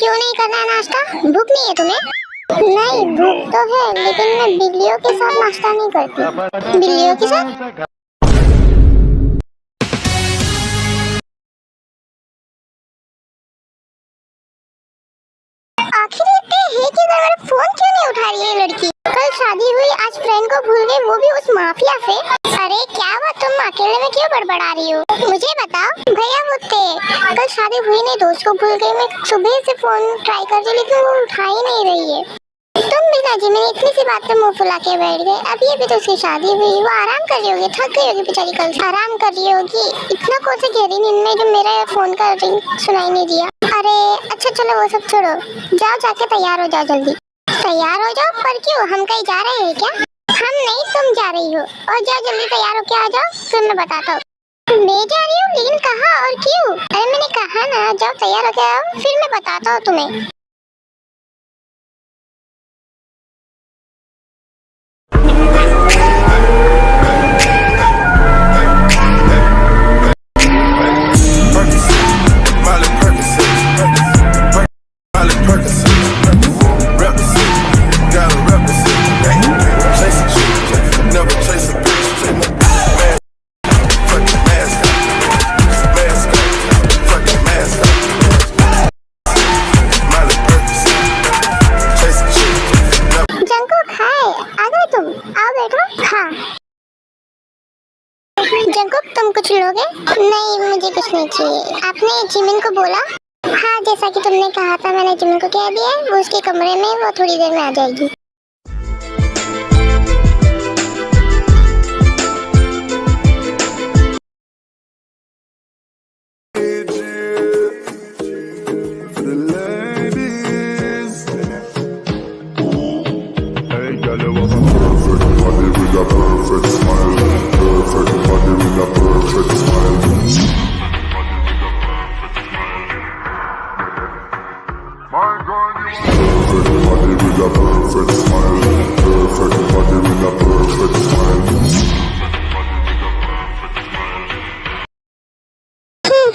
क्यों नहीं करना है नाश्ता? भूख नहीं है तुम्हें? नहीं भूख तो है, लेकिन मैं बिल्लियों के साथ नाश्ता नहीं करती। बिल्लियों के साथ? आखिर इतने है कि मेरा फोन क्यों नहीं उठा रही है लड़की? कल शादी हुई, आज फ्रेंड को भूल गई, वो भी उस माफिया से। अरे क्या हुआ, तुम अकेले में क्यों बड़बड़ा रही हो? मुझे बताओ। भैया वो थे, कल शादी हुई नहीं, दोस्त को भूल गई। मैं सुबह से फोन ट्राई कर रही लेकिन वो उठा ही नहीं रही है। तुम भी ना जी, मैंने इतनी सी बात पे मुंह फुला के बैठ गए। अभी अभी तो उसकी शादी हुई, वो आराम कर रही होगी, थक गई होगी बेचारी, कल से आराम कर रही होगी। इतना कौन सी गहरी नींद में जो मेरा फोन का रिंग सुनाई नहीं दिया। अरे अच्छा चलो वो सब छोड़ो, जाओ जाके तैयार हो जाओ जल्दी। तैयार हो जाओ? पर क्यों, हम कहीं जा रहे हैं क्या? हम नहीं, तुम जा रही हो। और जाओ जल्दी तैयार हो के आ जाओ, फिर मैं बताता हूँ। मैं जा रही हूँ, लेकिन कहाँ और क्यों? अरे मैंने कहा ना जाओ तैयार हो के आओ, फिर मैं बताता हूँ तुम्हें। जंकुक तुम कुछ लोगे? नहीं मुझे कुछ नहीं चाहिए। आपने जिमिन को बोला? हाँ जैसा कि तुमने कहा था मैंने जिमिन को कह दिया, वो उसके कमरे में, वो थोड़ी देर में आ जाएगी।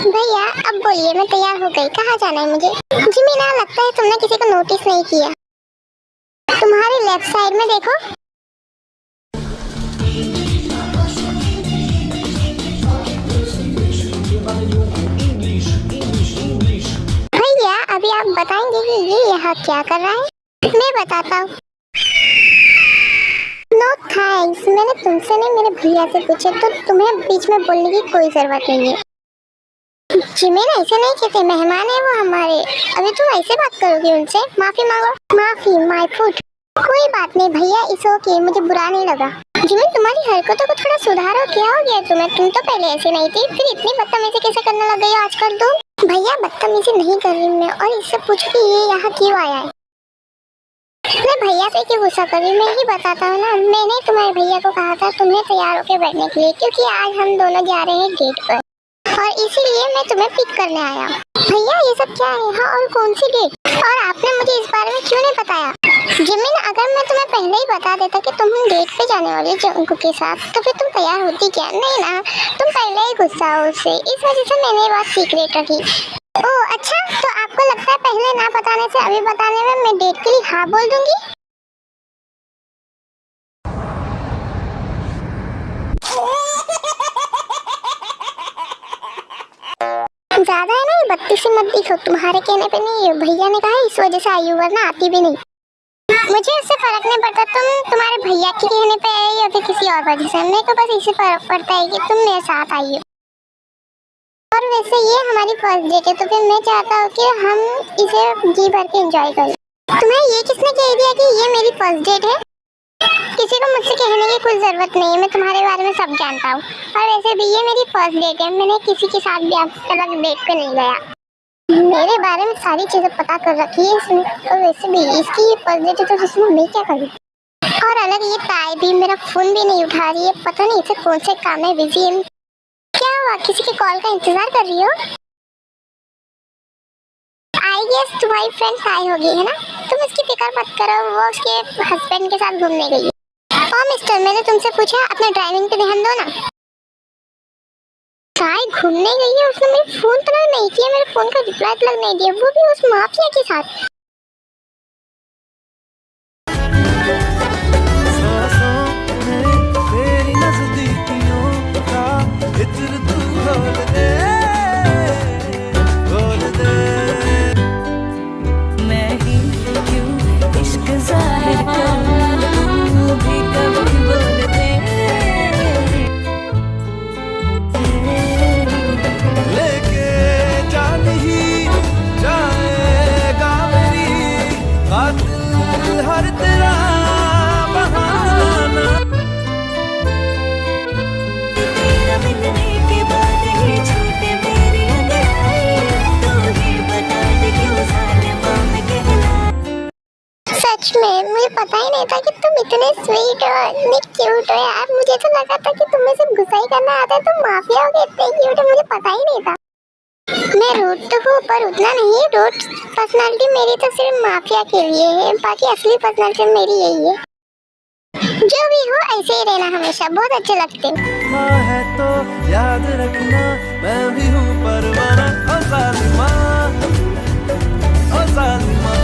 भैया अब बोलिए, मैं तैयार हो गई, कहाँ जाना है मुझे? जिमिन लगता है तुमने किसी को नोटिस नहीं किया। तुम्हारी लेफ्ट साइड में देखो। भैया अभी आप बताएंगे कि ये यहाँ क्या कर रहा है? मैं बताता हूँ। नो थैंक्स, मैंने तुमसे नहीं मेरे भैया से पूछे, तो तुम्हें बीच में बोलने की कोई जरूरत नहीं है। जिमिन ऐसे नहीं कहते, मेहमान है वो हमारे। अभी तुम ऐसे बात करोगे उनसे? माफी मांगो। माफी माय फुट। कोई बात नहीं भैया, इस ओके, मुझे बुरा नहीं लगा। जिमिन तुम्हारी हरकतों को थोड़ा सुधारो, क्या हो गया तुम्हें? तुम तो पहले ऐसे नहीं थी, फिर इतनी बदतमीजी कैसे करने लग गई हो आजकल तुम? भैया बदतमीजी नहीं कर रही मैं, और इससे पूछो कि ये यहाँ क्यों आया है। मैं भैया पे क्यों गुस्सा कर रही, मैं ही बताता हूँ ना। मैंने तुम्हारे भैया को कहा था तुम्हें तैयार होकर बैठने के लिए, क्योंकि आज हम दोनों जा रहे हैं डेट पर, और इसीलिए मैं तुम्हें पिक करने आया। भैया ये सब क्या है? हाँ और कौन सी डेट? और आपने मुझे इस बारे में क्यों नहीं बताया? जिमिन अगर मैं तुम्हें पहले ही बता देता कि तुम डेट पे जाने वाले जंकुक के साथ, तो फिर तुम तैयार होती क्या? नहीं ना, तुम पहले ही गुस्सा हो उससे, इस वजह से मैंने ये बात सीक्रेट रखी। ओह अच्छा, तो आपको लगता है पहले ना बताने से अभी बताने में मैं डेट के लिए हाँ बोल दूंगी? ज्यादा है ना ये बत्तीसी मत दिखो, तुम्हारे कहने पे नहीं है, भैया ने कहा इस वजह से आई, वरना आती भी नहीं। मुझे उससे फर्क नहीं पड़ता तुम तुम्हारे भैया के कहने पे आई या फिर किसी और वजह से, मेरे को बस इससे फर्क पड़ता है कि तुम मेरे साथ आई हो। और वैसे ये हमारी फर्स्ट डेट है, तो फिर मैं चाहता हूँ कि हम इसे जी भर के एंजॉय करें। तुम्हें ये किसने कह दिया कि ये मेरी फर्स्ट डेट है? किसी को मुझसे कहने की कोई जरूरत नहीं है, मैं तुम्हारे बारे में सब जानता हूँ। और वैसे भी ये मेरी फर्स्ट डेट है, मैंने किसी के साथ भी आज तक डेट पे नहीं गया। मेरे बारे में सारी चीजें पता कर रखी है इसने, और वैसे भी इसकी ये फर्स्ट डेट है, तो इसमें मैं क्या करूँ? और अलग ये ताई भी मेरा फोन भी नहीं उठा रही है, पता नहीं इसे कौन से काम में बिजी है। क्या हुआ, किसी के कॉल का इंतजार कर रही हो? आई गेस तुम्हारी फ्रेंड आई होगी है ना, तुम उसकी फिक्र मत करो, वो उसके हस्बैंड के साथ घूमने गई है। ओ मिस्टर, मैंने तुमसे पूछा अपने ड्राइविंग पे ध्यान दो ना। चाय घूमने गई है, उसने मेरे फोन तक नहीं किया, मेरे फोन का रिप्लाई तक नहीं दिया, वो भी उस माफिया के साथ। सच में मुझे पता ही नहीं था कि तुम इतने स्वीट हो, इतने क्यूट हो यार। मुझे तो लगा था कि तुम्हें सिर्फ गुस्सा ही करना आता है, तुम माफिया हो, इतने क्यूट हो, मुझे पता ही नहीं था। मैं रूट तो हूँ पर उतना नहीं। रूट पर्सनालिटी मेरी तो सिर्फ माफिया के लिए है, बाकी असली पर्सनालिटी मेरी यही है। जो भी हो ऐसे ही रहना हमेशा, बहुत अच्छे लगते हो। है तो याद रखना मैं भी हूँ परवाना, ओ जालिमा, ओ जालिमा।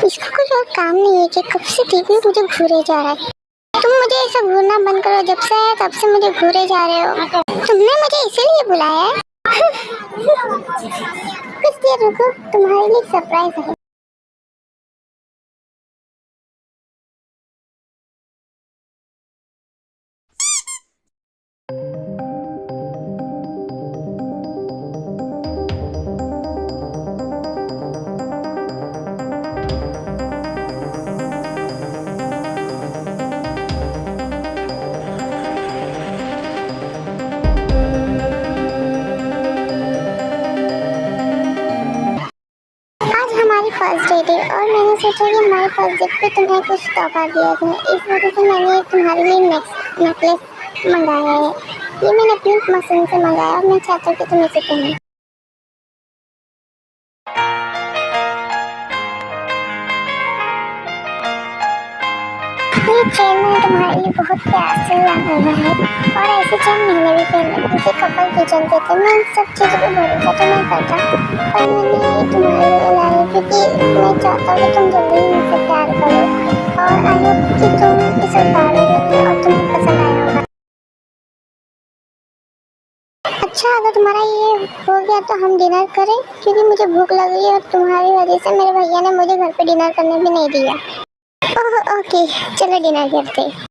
इसको कुछ और काम नहीं है कि कब से देखने मुझे घूरे जा रहा है। तुम मुझे ऐसा घूरना बंद करो, जब से आया तब से मुझे घूरे जा रहे हो। तुमने मुझे इसीलिए बुलाया है? कुछ देर रुको, तुम्हारे लिए सरप्राइज है। हमारी फर्स्ट डेट है और मैंने सोचा कि हमारे फर्स्ट डेट पे तुम्हें कुछ तोहफा दिया जाए, इस वजह से मैंने तुम्हारे लिए नेकलेस मंगाया है। ये मैंने अपनी मशीन से मंगाया और मैं चाहता हूँ कि तुम इसे पहनो। ये चेन मैंने तुम्हारे लिए बहुत प्यार से लगाया है और ऐसे चेन मैंने भी पहने, इसे कपल की चलते थे। मैं इन सब चीज़ों पर भरोसा तो नहीं करता, पर मैंने तुम्हारे लिए लाया क्योंकि मैं चाहता हूँ कि तुम जल्दी ही मुझसे प्यार करो और आई होप कि तुम इसे उतारोगे और तुम्हें पसंद आया होगा। अच्छा, अगर तुम्हारा ये हो गया तो हम डिनर करें, क्योंकि मुझे भूख लग रही है और तुम्हारी वजह से मेरे भैया ने मुझे घर पे डिनर करने भी नहीं दिया। ओके, चलो डिनर करते हैं।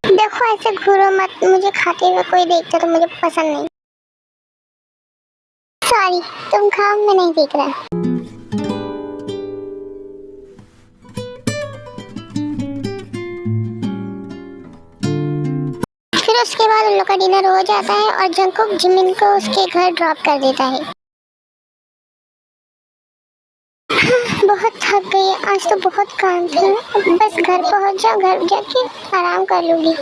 देखो ऐसे घूरो मत, मुझे खाते हुए कोई देखता तो मुझे पसंद नहीं। सॉरी, तुम खाओ, मैं नहीं देख रहा। फिर उसके बाद उन लोग का डिनर हो जाता है और जंकुक जिमिन को उसके घर ड्रॉप कर देता है। बहुत थक गई, आज तो बहुत काम था, बस घर पहुंच जाओ, घर जाके आराम कर लूंगी।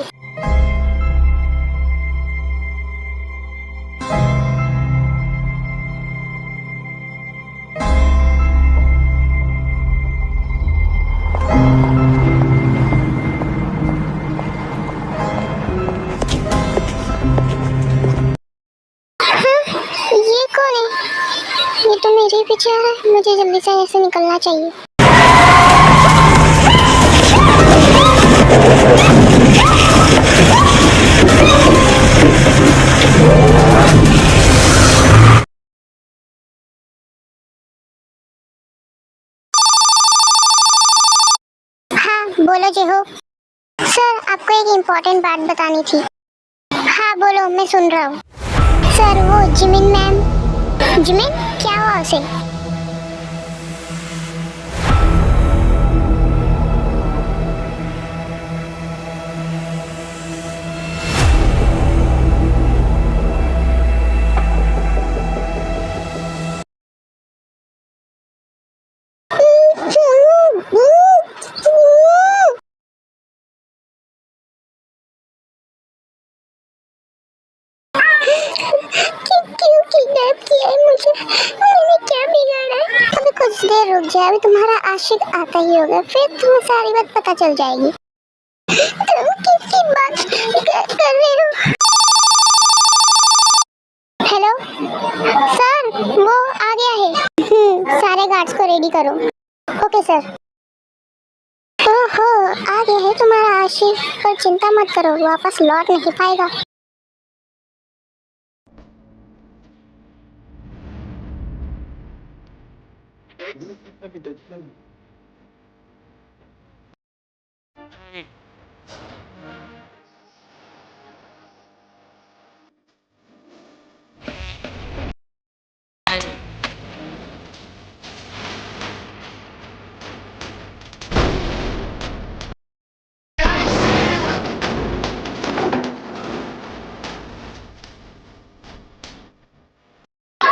ये कौन है? ये तो मेरे पीछे आ रहा है, मुझे जल्दी से ऐसे निकलना चाहिए। बोलो जेहो। सर आपको एक इम्पोर्टेंट बात बतानी थी। हाँ बोलो, मैं सुन रहा हूँ। सर वो जिमिन मैम। जिमिन क्या हुआ उसे? क्यों किडनैप किया है मुझे? मैंने क्या बिगाड़ा है? अभी कुछ देर रुक जाए, अभी तुम्हारा आशिक आता ही होगा, फिर तुम्हें सारी बात पता चल जाएगी। तुम किसकी बात कर रहे हो? हेलो सर, वो आ गया है। सारे गार्ड्स को रेडी करो। Okay sir. ओहो, आ गया है तुम्हारा आशिक, पर चिंता मत करो, वापस लौट नहीं पाएगा।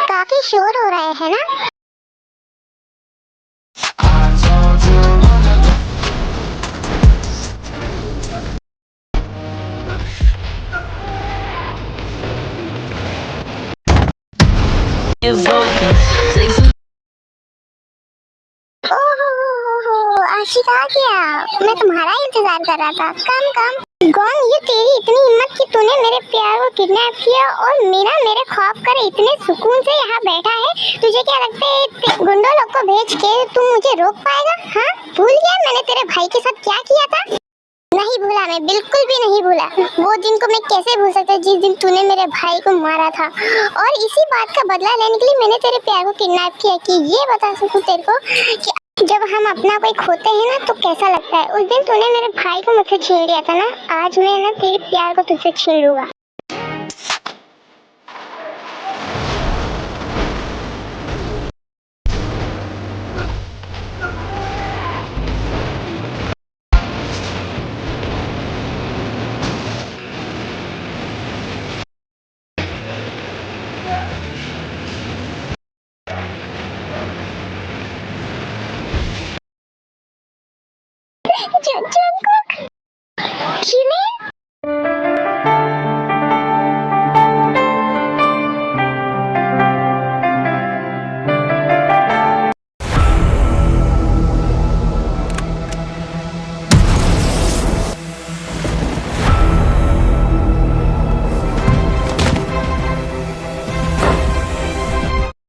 काफी शोर हो रहा है ना? ओहो, आशिक आ गया। मैं तुम्हारा इंतजार कर रहा था। कम कम। गॉन, ये तेरी इतनी हिम्मत कि तूने मेरे प्यार को किडनैप किया और मेरे खौफ कर इतने सुकून से यहाँ बैठा है। तुझे क्या लगता है गुंडों लोग को भेज के तू मुझे रोक पाएगा? हाँ, भूल गया मैंने तेरे भाई के साथ क्या किया था? नहीं भूला, मैं बिल्कुल भी नहीं भूला। वो दिन को मैं कैसे भूल सकता, जिस दिन तूने मेरे भाई को मारा था। और इसी बात का बदला लेने के लिए मैंने तेरे प्यार को किडनैप किया कि ये बता सकूं तेरे को कि जब हम अपना कोई खोते हैं ना तो कैसा लगता है। उस दिन तूने मेरे भाई को मुझसे छीन लिया था ना, आज मैं ना तेरे प्यार को तुझसे छीन लूंगा।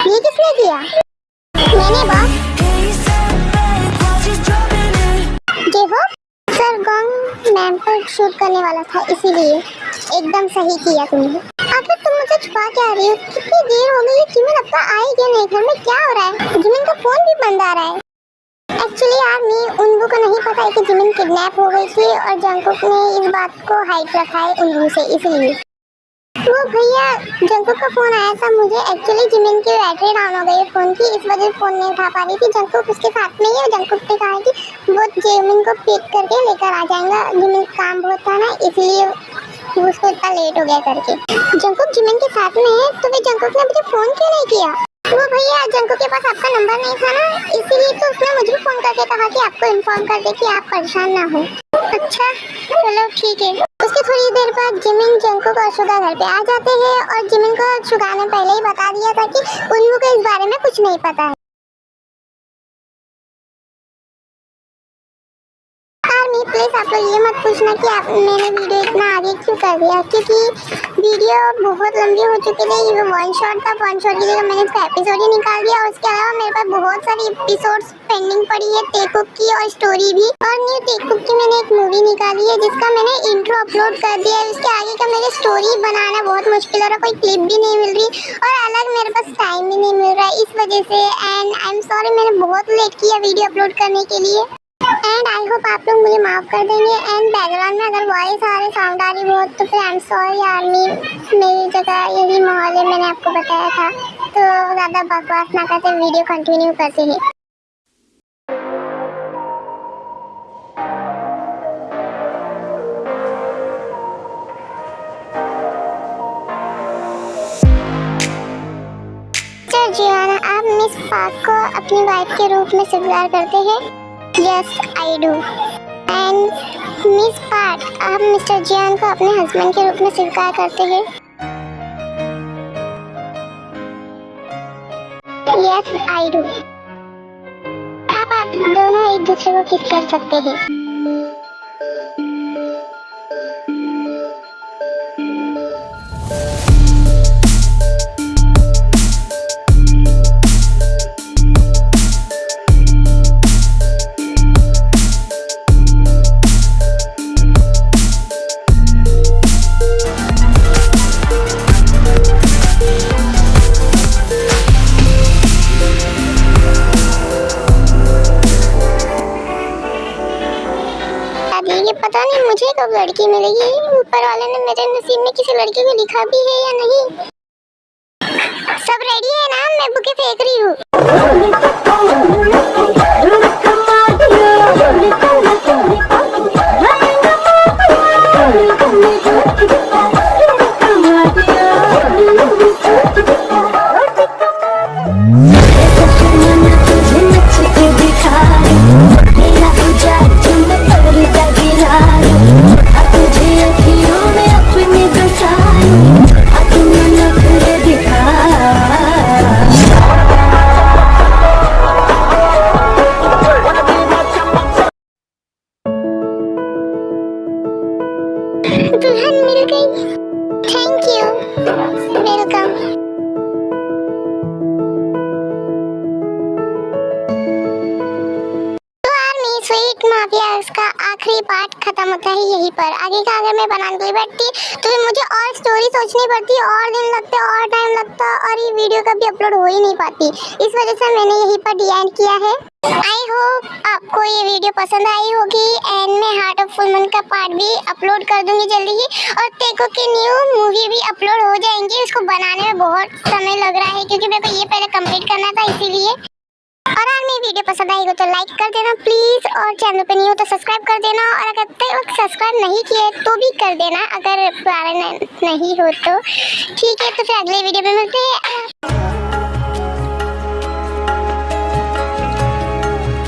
ये किसने किया? मैंने बॉस। देखो सर, गॉन्ग मैम पर शूट करने वाला था, इसीलिए एकदम सही किया तुमने। आखिर तुम मुझे छुपा क्या रही हो? कितनी देर हो गई, जिमिन अब तक आई क्या नहीं? घर में क्या हो रहा है? जिमिन का फोन भी बंद आ रहा है। एक्चुअली यार, उन्वू को नहीं पता है कि जिमिन किडनैप हो गई थी और जंगकुक ने इस बात को हाइड रखा है उन्वू से, इसलिए। वो भैया, जंगकुक का फोन आया था मुझे। एक्चुअली जिमिन की बैटरी डाउन हो गई है फोन की, इस वजह से फोन नहीं उठा पा रही थी। जंगकुक उसके साथ में ही है। जंगकुक ने कहा कि वो जिमिन को पिक करके लेकर आ जाएगा। जिमिन काम बहुत था ना, इसलिए उसको इतना लेट हो गया करके। जंगकुक जिमिन के साथ में है, तो फिर जंगकुक ने मुझे फोन क्यों नहीं किया? वो भैया, जंगकुक के पास आपका नंबर नहीं था ना, इसीलिए तो उसने मुझे फोन करके कहा कि आपको इन्फॉर्म कर दे कि आप परेशान ना हो। अच्छा चलो ठीक है। उसके थोड़ी देर बाद जिमिन, जंगकुक और शुगा घर पे आ जाते हैं और जिमिन को शुगा ने पहले ही बता दिया था कि उन्वू को इस बारे में कुछ नहीं पता है। प्लीज आप लोग ये मत पूछना कि मैंने वीडियो इतना आगे क्यों कर दिया, क्योंकि वीडियो बहुत लंबी हो चुकी थी। ये वन शॉट था, वन शॉट की जगह मैंने इसका एपिसोड ही निकाल दिया। और उसके अलावा मेरे पास बहुत सारी एपिसोड्स पेंडिंग पड़ी है, टेकुक की और स्टोरी भी। और न्यू टेकुक की मैंने एक मूवी निकाली है जिसका मैंने इंट्रो अपलोड कर दिया है। उसके आगे का मेरे स्टोरी बनाना बहुत मुश्किल हो रहा, कोई क्लिप भी नहीं मिल रही और अलग मेरे पास टाइम भी नहीं मिल रहा है, इस वजह से। एंड आई एम सॉरी, मैंने बहुत लेट किया वीडियो अपलोड करने के लिए। एंड आई होप आप लोग मुझे माफ कर देंगे। एंड बैकग्राउंड में अगर वॉइस आ रही, साउंड आ रही बहुत, तो फिर आई एम सॉरी आर्मी। मेरी जगह यही माहौल है, मैंने आपको बताया था। तो ज़्यादा बकवास ना करते, वीडियो कंटिन्यू करते हैं। जियाना, आप मिस पार्क को अपनी वाइफ के रूप में स्वीकार करते हैं? Yes I do. And miss park, आप मिस्टर जियान को अपने हस्बैंड के रूप में स्वीकार करते हैं? Yes I do. आप दोनों एक दूसरे को किस कर सकते हैं? ये पता नहीं मुझे कब लड़की मिलेगी। ऊपर वाले ने मेरे नसीब में किसी लड़की को लिखा भी है या नहीं। सब रेडी है ना? मैं बुके फेंक रही हूँ। दुल्हन मिल गई। Thank you, welcome. तो आर्मी स्वीट माफिया का आखिरी पार्ट खत्म होता है यहीं पर। आगे का अगर मैं बनाने के लिए बैठती तो फिर मुझे और स्टोरी सोचनी पड़ती, और दिन लगते, और टाइम लगता, और ये वीडियो कभी अपलोड हो ही नहीं पाती। इस वजह से मैंने यहीं पर डी एंड किया है। आई होप आपको ये वीडियो पसंद आई होगी। एंड मैं हार्ट ऑफ फुल मून का पार्ट भी अपलोड कर दूंगी जल्दी ही, और तेको की न्यू मूवी भी अपलोड हो जाएंगी। उसको बनाने में बहुत समय लग रहा है क्योंकि मेरे को ये पहले कंप्लीट करना था, इसीलिए। और अगर मेरी वीडियो पसंद आई हो तो लाइक कर देना प्लीज, और चैनल पे नहीं हो तो सब्सक्राइब कर देना, और अगर तक सब्सक्राइब नहीं किए तो भी कर देना अगर पुराने नहीं हो तो। ठीक है, तो फिर अगले वीडियो में मिलते हैं।